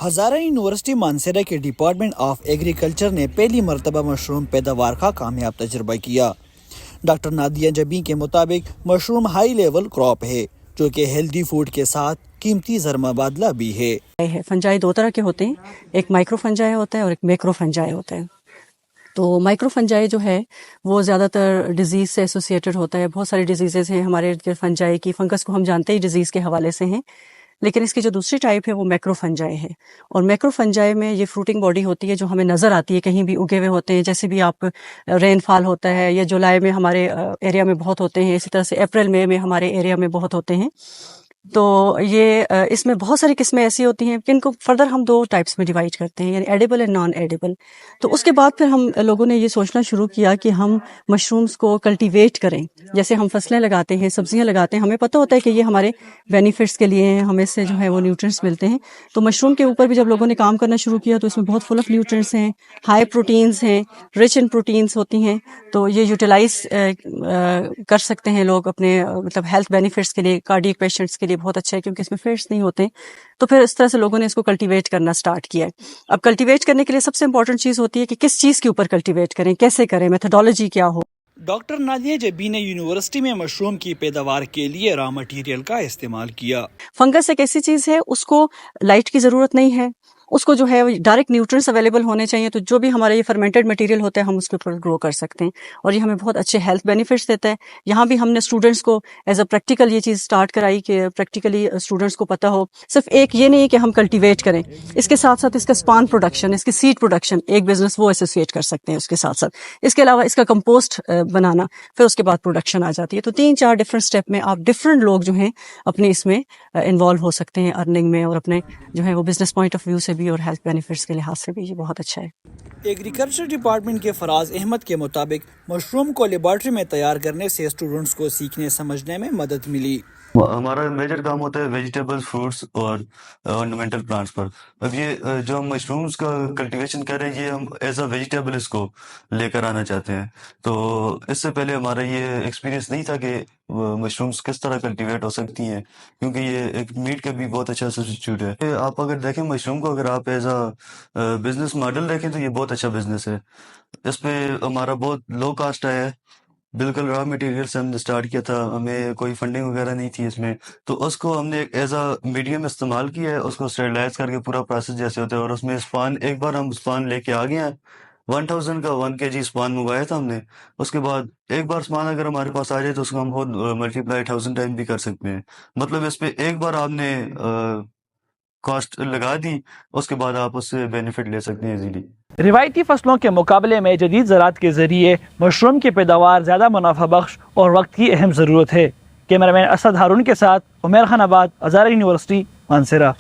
Hazara university مانسیرہ کے department of agriculture نے پہلی مرتبہ مشروم پیداوار کا کامیاب تجربہ کیا۔ ڈاکٹر نادیہ جبیں کے مطابق مشروم ہائی لیول کراپ ہے جو کہ ہیلدی فوڈ کے ساتھ قیمتی سرمایہ بھی ہے۔ فنجائی دو طرح کے ہوتے ہیں، ایک مائکرو فنجائی ہوتا ہے اور ایک میکرو فنجائی ہوتا ہے۔ تو مائکرو فنجائی جو ہے وہ زیادہ تر ڈیزیز سے ایسوسیٹڈ ہوتا ہے۔ بہت ساری ڈیزیزز ہیں ہمارے فنجائی کی، فنگس کو ہم جانتے ہی ڈیزیز کے حوالے سے ہیں، لیکن اس کی جو دوسری ٹائپ ہے وہ میکرو فنجائی ہے۔ اور میکرو فنجائی میں یہ فروٹنگ باڈی ہوتی ہے جو ہمیں نظر آتی ہے، کہیں بھی اگے ہوئے ہوتے ہیں، جیسے بھی آپ رین فال ہوتا ہے یا جولائی میں ہمارے ایریا میں بہت ہوتے ہیں، اسی طرح سے اپریل میں ہمارے ایریا میں بہت ہوتے ہیں۔ تو یہ اس میں بہت ساری قسمیں ایسی ہوتی ہیں کہ ان کو فردر ہم دو ٹائپس میں ڈیوائڈ کرتے ہیں، یعنی ایڈیبل اینڈ نان ایڈیبل۔ تو اس کے بعد پھر ہم لوگوں نے یہ سوچنا شروع کیا کہ ہم مشرومز کو کلٹیویٹ کریں، جیسے ہم فصلیں لگاتے ہیں، سبزیاں لگاتے ہیں، ہمیں پتہ ہوتا ہے کہ یہ ہمارے بینیفٹس کے لیے ہیں، ہمیں اس سے جو ہے وہ نیوٹرینٹس ملتے ہیں۔ تو مشروم کے اوپر بھی جب لوگوں نے کام کرنا شروع کیا تو اس میں بہت فل آف نیوٹرینٹس ہیں، ہائی پروٹینز ہیں، رچ ان پروٹینز ہوتی ہیں، تو یہ یوٹیلائز کر سکتے ہیں لوگ اپنے مطلب ہیلتھ بینیفٹس کے لیے، کارڈیک پیشنٹس کے لیے بہت اچھا ہے کیونکہ اس میں فیٹس نہیں ہوتے۔ تو پھر اس طرح سے لوگوں نے اس کو کلٹیویٹ کرنا سٹارٹ کیا ہے۔ اب کلٹیویٹ کرنے کے لیے سب سے امپورٹنٹ چیز ہوتی ہے کہ کس چیز کے اوپر کلٹیویٹ کریں، کیسے کریں، میتھڈالوجی کیا ہو۔ ڈاکٹر نادیہ جبیں نے یونیورسٹی میں مشروم کی پیداوار کے لیے را مٹیریل کا استعمال کیا۔ فنگس ایک ایسی چیز ہے، اس کو لائٹ کی ضرورت نہیں ہے، اس کو جو ہے ڈائریکٹ نیوٹرینٹس اویلیبل ہونے چاہیے، تو جو بھی ہمارا یہ فرمنٹڈ مٹیریل ہوتا ہے ہم اس کے اوپر گرو کر سکتے ہیں، اور یہ ہمیں بہت اچھے ہیلتھ بینیفٹس دیتا ہے۔ یہاں بھی ہم نے اسٹوڈنٹس کو ایز اے پریکٹیکل یہ چیز سٹارٹ کرائی کہ پریکٹیکلی اسٹوڈنٹس کو پتہ ہو، صرف ایک یہ نہیں کہ ہم کلٹیویٹ کریں، اس کے ساتھ ساتھ اس کا اسپان پروڈکشن، اس کی سیڈ پروڈکشن ایک بزنس وہ ایسوسیٹ کر سکتے ہیں اس کے ساتھ ساتھ، اس کے علاوہ اس کا کمپوسٹ بنانا، پھر اس کے بعد پروڈکشن آ جاتی ہے۔ تو 3-4 ڈفرنٹ اسٹیپ میں آپ ڈفرنٹ لوگ جو ہیں اپنے اس میں انوالو ہو سکتے ہیں ارننگ میں، اور اپنے جو ہے وہ بزنس پوائنٹ آف ویو سے بھی اور ہیلتھ بینیفٹس کے لحاظ سے بھی یہ بہت اچھا ہے۔ ایگریکلچر ڈپارٹمنٹ کے فراز احمد کے مطابق مشروم کو لیبارٹری میں تیار کرنے سے اسٹوڈنٹس کو سیکھنے سمجھنے میں مدد ملی۔ ہمارا میجر کام ہوتا ہے ویجیٹیبل، فروٹس اور آرنامنٹل پلانٹس پر۔ اب یہ جو ہم مشرومز کا کلٹیویشن کر رہے ہیں، یہ ہم ایز اے ویجیٹیبل اس کو لے کر آنا چاہتے ہیں۔ تو اس سے پہلے ہمارا یہ ایکسپیرینس نہیں تھا کہ مشرومز کس طرح کلٹیویٹ ہو سکتی ہیں، کیونکہ یہ ایک میٹ کا بھی بہت اچھا سبسٹیٹیوٹ ہے۔ آپ اگر دیکھیں مشروم کو، اگر آپ ایز اے بزنس ماڈل دیکھیں تو یہ بہت اچھا بزنس ہے۔ اس پہ ہمارا بہت لو کاسٹ آیا ہے، بالکل را مٹیریل سے ہم نے اسٹارٹ کیا تھا، ہمیں کوئی فنڈنگ وغیرہ نہیں تھی اس میں، تو اس کو ہم نے ایز اے میڈیم استعمال کیا ہے، اس کو اسٹیرلائز کر کے پورا پروسیس جیسے ہوتا ہے، اور اس میں اسپان ایک بار ہم اسپان لے کے آ گئے ہیں، 1000 کا 1 kg اسپان منگوایا تھا ہم نے۔ اس کے بعد ایک بار اسپان اگر ہمارے پاس آ جائے تو اس کو ہم خود ملٹیپلائی 1000 ٹائم بھی کر سکتے ہیں۔ مطلب اس پہ ایک بار آپ نے کاسٹ لگا دی، اس کے بعد آپ اس سے بینیفٹ لے سکتے ہیں ایزیلی۔ روایتی فصلوں کے مقابلے میں جدید زراعت کے ذریعے مشروم کی پیداوار زیادہ منافع بخش اور وقت کی اہم ضرورت ہے۔ کیمرہ مین اسد ہارون کے ساتھ عمیر خان آباد، ہزارہ یونیورسٹی، مانسیرہ۔